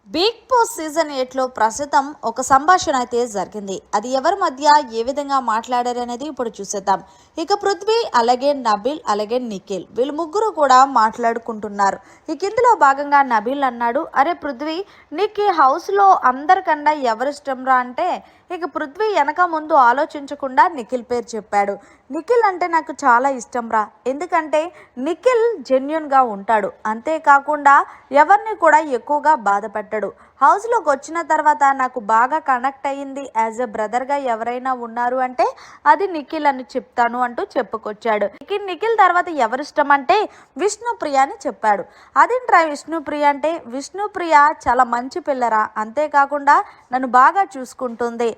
Big boss season 8లో ప్రస్తుతం ఒక సంభాషణ అయితే జరిగింది. అది ఎవరి మధ్య ఏ విధంగా మాట్లాడారనేది ఇప్పుడు చూసేద్దాం. ఇక పృథ్వీ అలాగే నబిల్ అలాగే నిఖిల్ వీళ్ళు ముగ్గురు కూడా మాట్లాడుకుంటున్నారు. ఇక ఇందులో భాగంగా నబిల్ అన్నాడు, అరే పృథ్వీ, నీకు హౌస్లో అందరికన్నా ఎవరిష్టం రా అంటే ఇక పృథ్వీ వెనక ముందు ఆలోచించకుండా నిఖిల్ పేరు చెప్పాడు. నిఖిల్ అంటే నాకు చాలా ఇష్టం రా, ఎందుకంటే నిఖిల్ జెన్యున్గా ఉంటాడు, అంతేకాకుండా ఎవరిని కూడా ఎక్కువగా బాధ పెట్టడు. హౌస్లోకి వచ్చిన తర్వాత నాకు బాగా కనెక్ట్ అయ్యింది యాజ్ ఎ బ్రదర్గా ఎవరైనా ఉన్నారు అంటే అది నిఖిల్ అని చెప్తాను అంటూ చెప్పుకొచ్చాడు. నిఖిల్ తర్వాత ఎవరిష్టం అంటే విష్ణుప్రియ అని చెప్పాడు. అదేంట్రా విష్ణుప్రియ అంటే, విష్ణుప్రియ చాలా మంచి పిల్లరా, అంతేకాకుండా నన్ను బాగా చూసుకుంటుంది,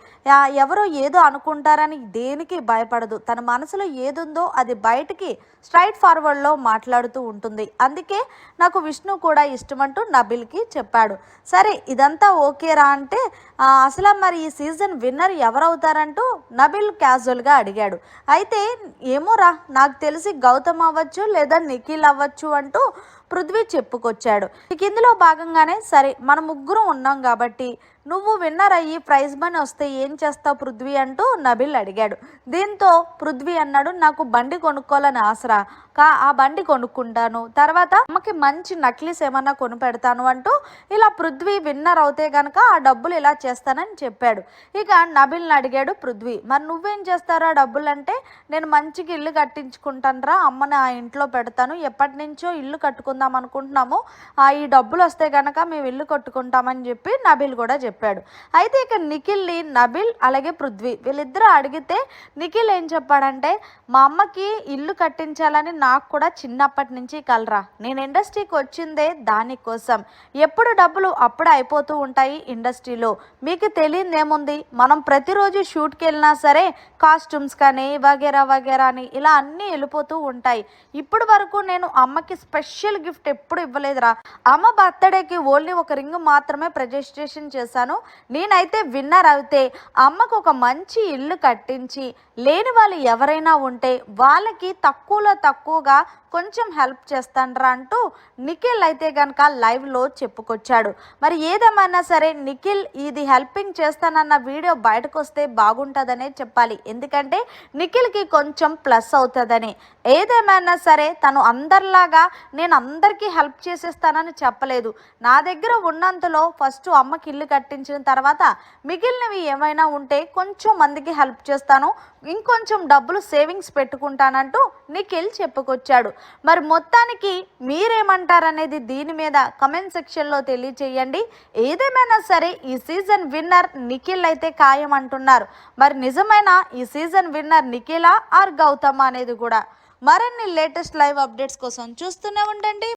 ఎవరో ఏదో అనుకుంటారని దేనికి భయపడదు, తన మనసులో ఏదుందో అది బయటికి స్ట్రైట్ ఫార్వర్డ్లో మాట్లాడుతూ ఉంటుంది, అందుకే నాకు విష్ణు కూడా ఇష్టమంటూ నబిల్కి చెప్పాడు. సరే ఇదంతా ఓకేరా అంటే అసలు మరి ఈ సీజన్ విన్నర్ ఎవరవుతారంటూ నబిల్ క్యాజువల్గా అడిగాడు. అయితే ఏమోరా, నాకు తెలిసి గౌతమ్ అవ్వచ్చు లేదా నిఖిల్ అవ్వచ్చు అంటూ పృథ్వీ చెప్పుకొచ్చాడు. ఇక ఇందులో భాగంగానే సరే మన ముగ్గురం ఉన్నాం కాబట్టి నువ్వు విన్నర్ అయ్యి ప్రైజ్ మనీ వస్తే ఏం చేస్తావు పృథ్వీ అంటూ నబిల్ అడిగాడు. దీంతో పృథ్వీ అన్నాడు, నాకు బండి కొనుక్కోవాలని ఆసరా, ఆ బండి కొనుక్కుంటాను, తర్వాత అమ్మకి మంచి నక్లీస్ ఏమన్నా కొని పెడతాను అంటూ ఇలా పృథ్వీ విన్నర్ అవుతే కనుక ఆ డబ్బులు ఇలా చేస్తానని చెప్పాడు. ఇక నబిల్ని అడిగాడు పృథ్వీ, మరి నువ్వేం చేస్తారా డబ్బులు అంటే, నేను మంచిగా ఇల్లు కట్టించుకుంటానురా, అమ్మని ఆ ఇంట్లో పెడతాను, ఎప్పటి నుంచో ఇల్లు కట్టుకుందాం అనుకుంటున్నాము, ఈ డబ్బులు వస్తే కనుక మేము ఇల్లు కట్టుకుంటామని చెప్పి నబిల్ కూడా చెప్పాడు. అయితే ఇక నిఖిల్ని నబిల్ అలాగే పృథ్వీ వీళ్ళిద్దరూ అడిగితే నిఖిల్ ఏం చెప్పాడంటే, మా అమ్మకి ఇల్లు కట్టించాలని నాకు కూడా చిన్నప్పటి నుంచి కలరా, నేను ఇండస్ట్రీకి వచ్చిందే దానికోసం, ఎప్పుడు డబ్బులు అప్పుడు అయిపోతూ ఉంటాయి ఇండస్ట్రీలో, మీకు తెలియదేముంది, మనం ప్రతిరోజు షూట్కి వెళ్ళినా సరే కాస్ట్యూమ్స్ కానీ వగేరా వగేరా అని ఇలా అన్నీ వెళ్ళిపోతూ ఉంటాయి, ఇప్పుడు వరకు నేను అమ్మకి స్పెషల్ గిఫ్ట్ ఎప్పుడు ఇవ్వలేదురా, అమ్మ బర్త్డేకి ఓన్లీ ఒక రింగ్ మాత్రమే ప్రజెస్టేషన్ చేశాను, నేనైతే విన్నర్ అయితే అమ్మకు ఒక మంచి ఇల్లు కట్టించి లేని వాళ్ళు ఎవరైనా ఉంటే వాళ్ళకి తక్కువలో తక్కువగా కొంచెం హెల్ప్ చేస్తానరా అంటూ నిఖిల్ అయితే కనుక లైవ్లో చెప్పుకొచ్చాడు. మరి ఏదేమైనా సరే నిఖిల్ ఇది హెల్పింగ్ చేస్తానన్న వీడియో బయటకు వస్తే బాగుంటుందనే చెప్పాలి, ఎందుకంటే నిఖిల్కి కొంచెం ప్లస్ అవుతుందని. ఏదేమైనా సరే తను అందరిలాగా నేను అందరికీ హెల్ప్ చేసేస్తానని చెప్పలేదు, నా దగ్గర ఉన్నంతలో ఫస్ట్ అమ్మకి ఇల్లు కట్టించిన తర్వాత మిగిలినవి ఏమైనా ఉంటే కొంచెం మందికి హెల్ప్ చేస్తాను, ఇంకొంచెం డబ్బులు సేవింగ్స్ పెట్టుకుంటానంటూ నిఖిల్ చెప్పుకొచ్చాడు. మరి మొత్తానికి మీరేమంటారనేది దీని మీద కమెంట్ సెక్షన్లో తెలియచేయండి. ఏదేమైనా సరే ఈ సీజన్ విన్నర్ నిఖిల్ అయితే ఖాయం అంటున్నారు. మరి నిజమైన ఈ season winner Nikhila or Gautam అనేది కూడా. మరిన్ని లేటెస్ట్ లైవ్ అప్డేట్స్ కోసం చూస్తూనే ఉండండి.